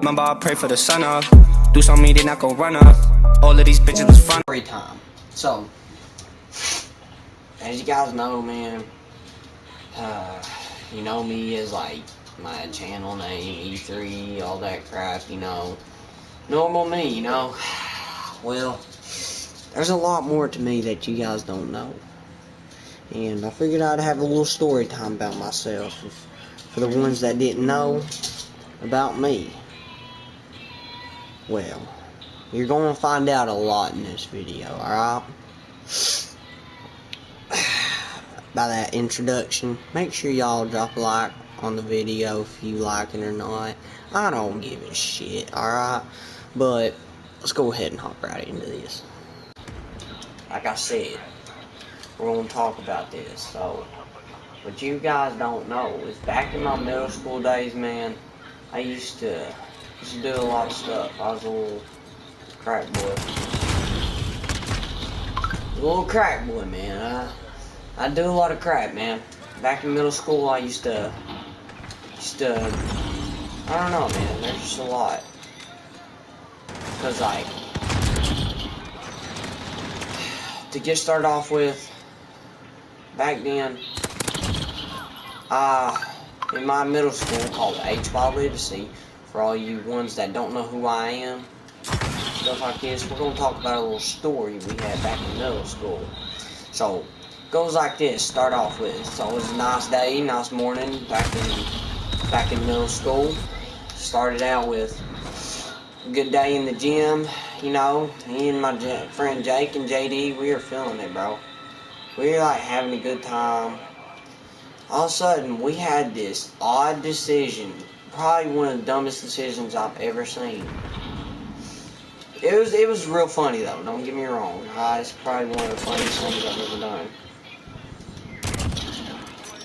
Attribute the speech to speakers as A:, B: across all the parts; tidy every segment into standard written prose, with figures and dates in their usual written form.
A: Remember I pray for the sun up. Do something they not gon' run up. All of these bitches was fun.
B: Story time. So, as you guys know, man, you know me as like my channel name, E3, all that crap, you know. Normal me, you know. Well, there's a lot more to me that you guys don't know. And I figured I'd have a little story time about myself for the ones that didn't know about me. Well, you're going to find out a lot in this video, alright? By that introduction, make sure y'all drop a like on the video if you like it or not. I don't give a shit, alright? But let's go ahead and hop right into this. Like I said, we're going to talk about this. So, what you guys don't know is back in my middle school days, man, I used to do a lot of stuff. I was a little crack boy. A little crack boy, man. I do a lot of crap, man. Back in middle school, I used to, I don't know, man. There's just a lot. Cause like, to get started off with, back then, in my middle school called H by Livesay, for all you ones that don't know who I am, stuff like this, we're gonna talk about a little story we had back in middle school. So, goes like this, start off with. So it was a nice day, nice morning back in middle school. Started out with a good day in the gym, you know. Me and my friend Jake and JD, we were feeling it, bro. We were like having a good time. All of a sudden, we had this odd decision. Probably one of the dumbest decisions I've ever seen. It was real funny though, don't get me wrong. It's probably one of the funniest things I've ever done.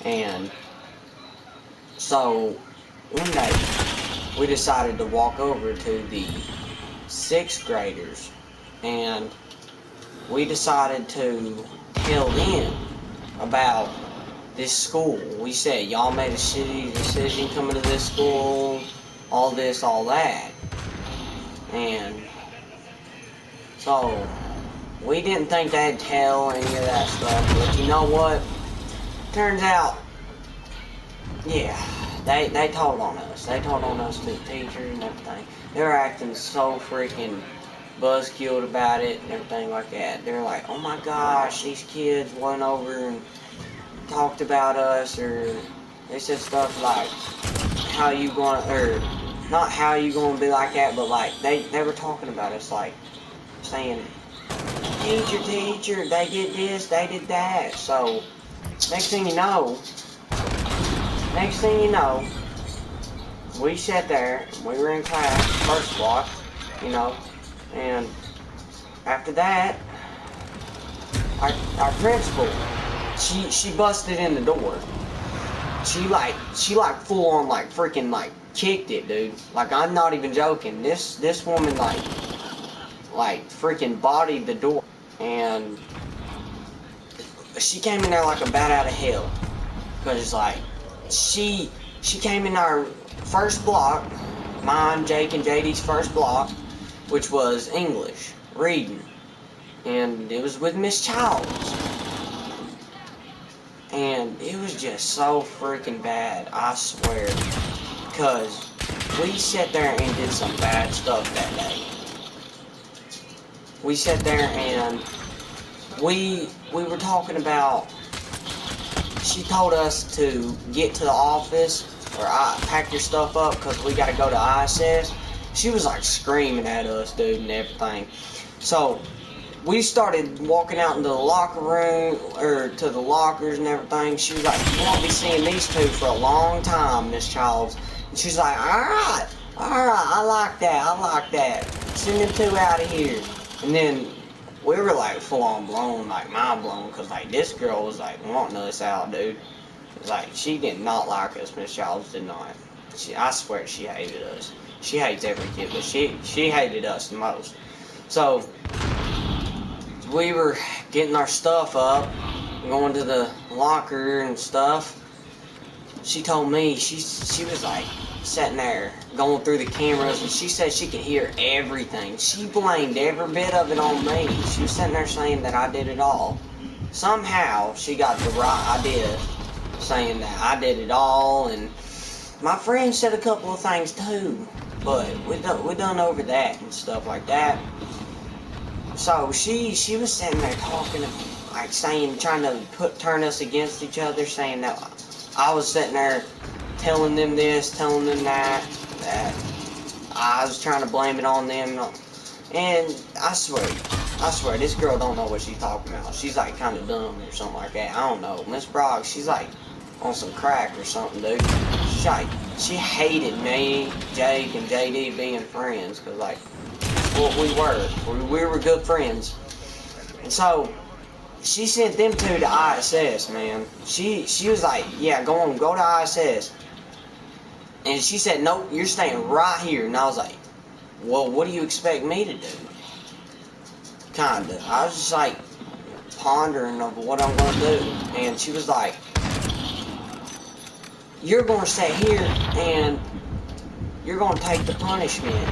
B: And so one day we decided to walk over to the 6th graders and we decided to tell them about this school. We said, y'all made a shitty decision coming to this school, all this, all that. And so we didn't think they'd tell any of that stuff, but you know what? Turns out, yeah, they told on us. They told on us to the teachers and everything. They were acting so freaking buzzkilled about it and everything like that. They're like, oh my gosh, these kids went over and talked about us, or they said stuff like, how you gonna, or not how you gonna be like that, but like, they were talking about us, like, saying, teacher, they did this, they did that. So, next thing you know, we sat there, we were in class, first block, you know, and after that, our principal, she busted in the door. She like full on like freaking like kicked it, dude. Like, I'm not even joking. This woman like freaking bodied the door, and she came in there like a bat out of hell. Cause like she came in our first block, mine, Jake, and JD's first block, which was English reading, and it was with Miss Childs. And it was just so freaking bad, I swear. Cause we sat there and did some bad stuff that day. We sat there and we were talking about, she told us to get to the office, or pack your stuff up because we got to go to ISS. She was like screaming at us, dude, and everything. So we started walking out into the locker room, or to the lockers and everything. She was like, you won't be seeing these two for a long time, Miss Childs. And she's like, alright, I like that. Send them two out of here. And then we were like full on blown, like mind blown, because like this girl was like wanting us out, dude. It's like, she did not like us, Miss Childs did not. I swear she hated us. She hates every kid, but she hated us the most. So we were getting our stuff up, going to the locker and stuff. She told me, she was like sitting there going through the cameras, and she said she could hear everything. She blamed every bit of it on me. She was sitting there saying that I did it all. Somehow, she got the right idea, saying that I did it all, and my friend said a couple of things too, but we done over that and stuff like that. So she was sitting there talking, like saying, trying to turn us against each other, saying that I was sitting there telling them this, telling them that I was trying to blame it on them. And I swear, this girl don't know what she's talking about. She's like kind of dumb or something like that. I don't know. Miss Brock, she's like on some crack or something, dude. She hated me, Jake, and JD being friends, because like, what we were. We were good friends. And so, she sent them two to ISS, man. She was like, yeah, go to ISS. And she said, nope, you're staying right here. And I was like, well, what do you expect me to do? Kinda. I was just like, pondering of what I'm gonna do. And she was like, you're gonna stay here and you're gonna take the punishment.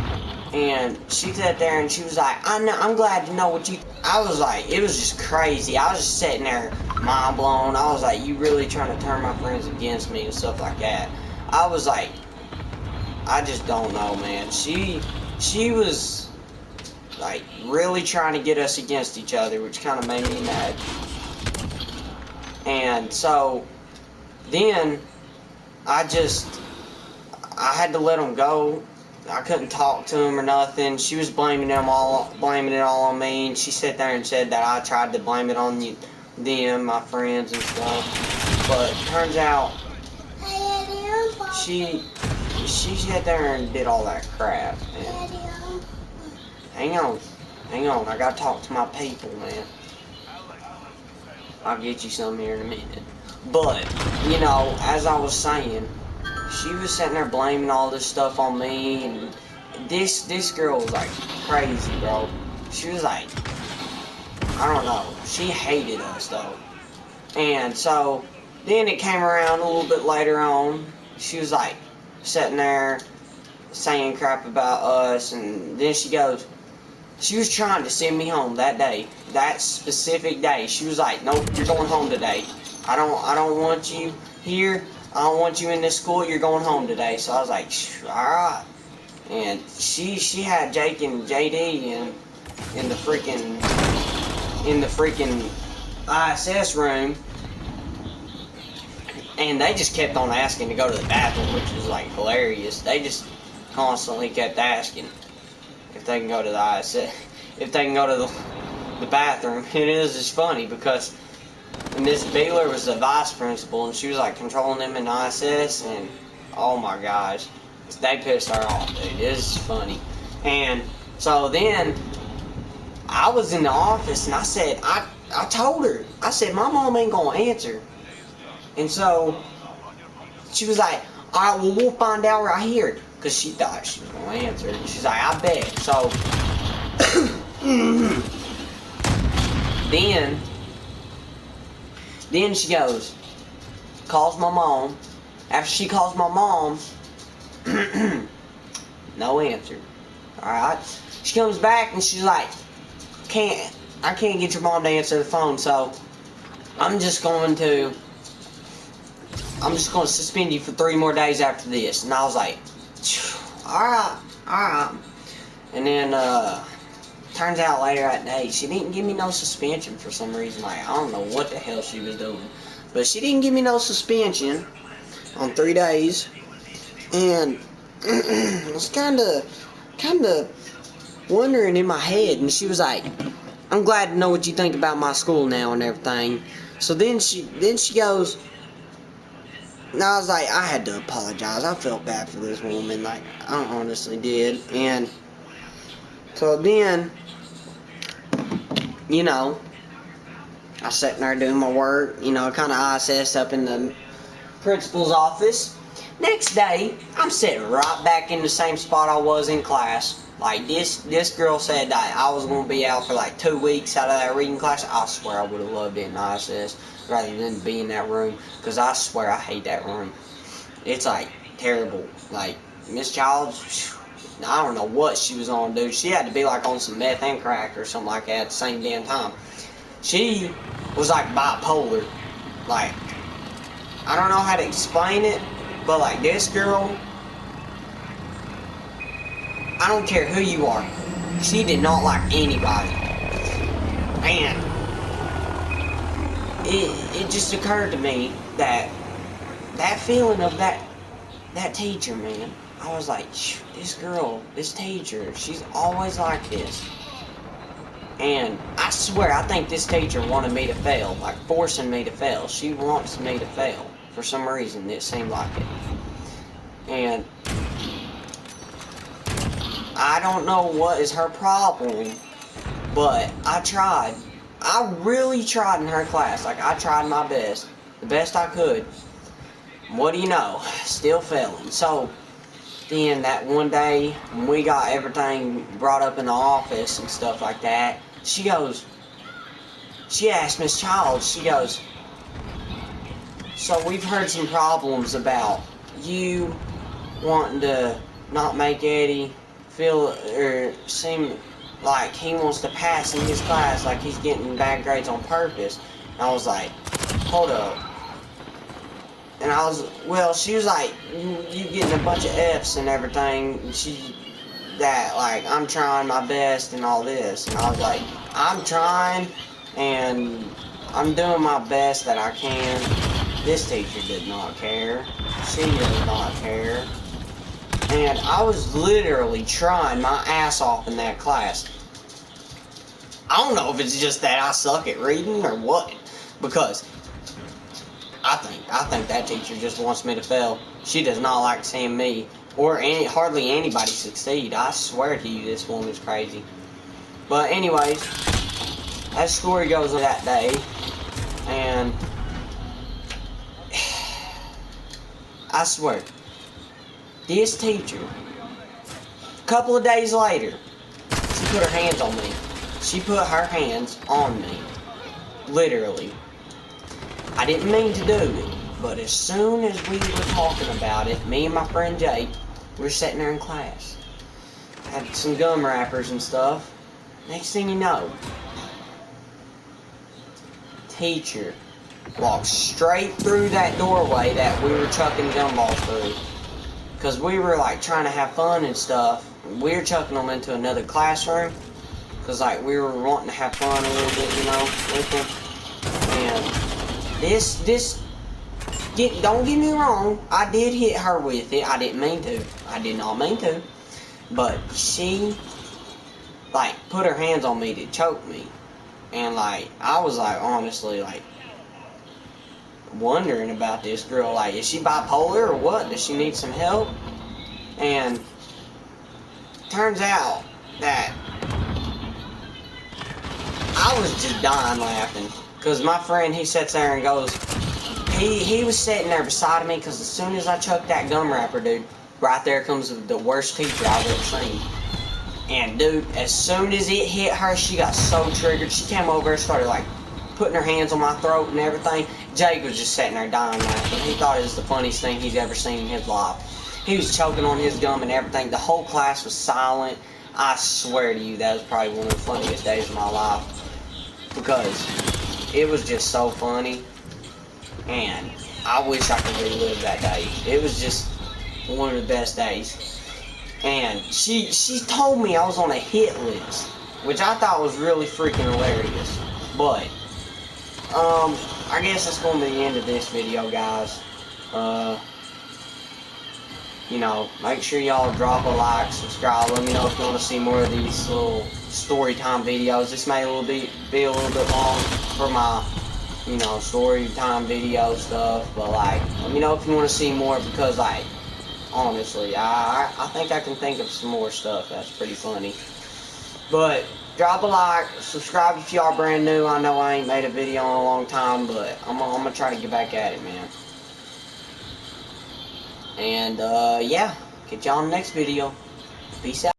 B: And she sat there and she was like, I'm glad to know what you... I was like, it was just crazy. I was just sitting there, mind blown. I was like, you really trying to turn my friends against me and stuff like that. I was like, I just don't know, man. She was like really trying to get us against each other, which kind of made me mad. And so then I had to let them go. I couldn't talk to him or nothing. She was blaming it all on me, and she sat there and said that I tried to blame it on them, my friends and stuff. But turns out she sat there and did all that crap. And hang on, I gotta talk to my people, man. I'll get you some here in a minute. But you know, as I was saying, she was sitting there blaming all this stuff on me, and this girl was like crazy, bro. She was like, I don't know, she hated us though. And so then it came around a little bit later on. She was like sitting there saying crap about us, and then she goes, she was trying to send me home that day, that specific day. She was like, nope, you're going home today. I don't want you here. I don't want you in this school. You're going home today. So I was like, alright. And she had Jake and JD in the freaking ISS room, and they just kept on asking to go to the bathroom, which was like hilarious. They just constantly kept asking if they can go to the ISS, if they can go to the bathroom. It is just funny because Miss Beeler was the vice principal, and she was like controlling them in ISS, and oh my gosh, they pissed her off, dude. It was funny. And so then I was in the office, and I said, I told her, I said, my mom ain't gonna answer. And so she was like, alright, well, we'll find out right here, because she thought she was gonna answer. And she's like, I bet. So then she goes, calls my mom. After she calls my mom, no answer. Alright. She comes back and she's like, I can't get your mom to answer the phone, so I'm just going to suspend you for 3 more days after this. And I was like, alright. And then turns out later that day, she didn't give me no suspension for some reason. Like, I don't know what the hell she was doing. But she didn't give me no suspension on 3 days. And I was kind of wondering in my head. And she was like, I'm glad to know what you think about my school now and everything. So then she goes, and I was like, I had to apologize. I felt bad for this woman. Like, I honestly did. And so then, you know, I was sitting there doing my work, you know, kind of ISS up in the principal's office. Next day, I'm sitting right back in the same spot I was in class. Like, this girl said that I was going to be out for like 2 weeks out of that reading class. I swear I would have loved it in ISS rather than be in that room, because I swear I hate that room. It's like terrible. Like, Miss Childs, I don't know what she was on, dude. She had to be like on some meth and crack or something like that at the same damn time. She was like bipolar. Like, I don't know how to explain it, but like this girl, I don't care who you are, she did not like anybody. And it just occurred to me that feeling of that teacher, man, I was like, this girl, this teacher, she's always like this. And I swear, I think this teacher wanted me to fail, like forcing me to fail. She wants me to fail for some reason. It seemed like it. And I don't know what is her problem, but I tried. I really tried in her class. Like, I tried my best, the best I could. What do you know? Still failing. So then that one day when we got everything brought up in the office and stuff like that, she asked Miss Childs, she goes, so we've heard some problems about you wanting to not make Eddie feel or seem like he wants to pass in his class, like he's getting bad grades on purpose. And I was like, hold up. And I was, well, she was like, you getting a bunch of F's and everything. And like, I'm trying my best and all this. And I was like, I'm trying and I'm doing my best that I can. This teacher did not care. She did not care. And I was literally trying my ass off in that class. I don't know if it's just that I suck at reading or what, because I think that teacher just wants me to fail. She does not like seeing me or hardly anybody succeed. I swear to you, this woman's crazy. But anyways, that story goes on that day, and I swear, this teacher, a couple of days later, she put her hands on me. She put her hands on me. Literally. I didn't mean to do it, but as soon as we were talking about it, me and my friend Jake, we were sitting there in class. Had some gum wrappers and stuff. Next thing you know, teacher walked straight through that doorway that we were chucking gumballs through. Because we were like trying to have fun and stuff. We were chucking them into another classroom. Because like we were wanting to have fun a little bit, you know, with them. And don't get me wrong, I did hit her with it. I didn't mean to. I did not mean to. But she, like, put her hands on me to choke me. And, like, I was, like, honestly, like, wondering about this girl. Like, is she bipolar or what? Does she need some help? And turns out that I was just dying laughing. Because my friend, he sits there and goes, he was sitting there beside me, because as soon as I chucked that gum wrapper, dude, right there comes the worst teacher I've ever seen. And dude, as soon as it hit her, she got so triggered. She came over and started like putting her hands on my throat and everything. Jake was just sitting there dying laughing. He thought it was the funniest thing he's ever seen in his life. He was choking on his gum and everything. The whole class was silent. I swear to you, that was probably one of the funniest days of my life. Because it was just so funny. And I wish I could relive that day. It was just one of the best days. And she told me I was on a hit list, which I thought was really freaking hilarious. But I guess that's going to be the end of this video, guys. You know, make sure y'all drop a like, subscribe. Let me know if you want to see more of these little story time videos. This may be a little bit long for my, you know, story time video stuff. But like, let me know if you want to see more, because like, honestly, I think I can think of some more stuff that's pretty funny. But drop a like, subscribe if y'all brand new. I know I ain't made a video in a long time, but I'm gonna try to get back at it, man. And yeah, catch y'all in the next video. Peace out.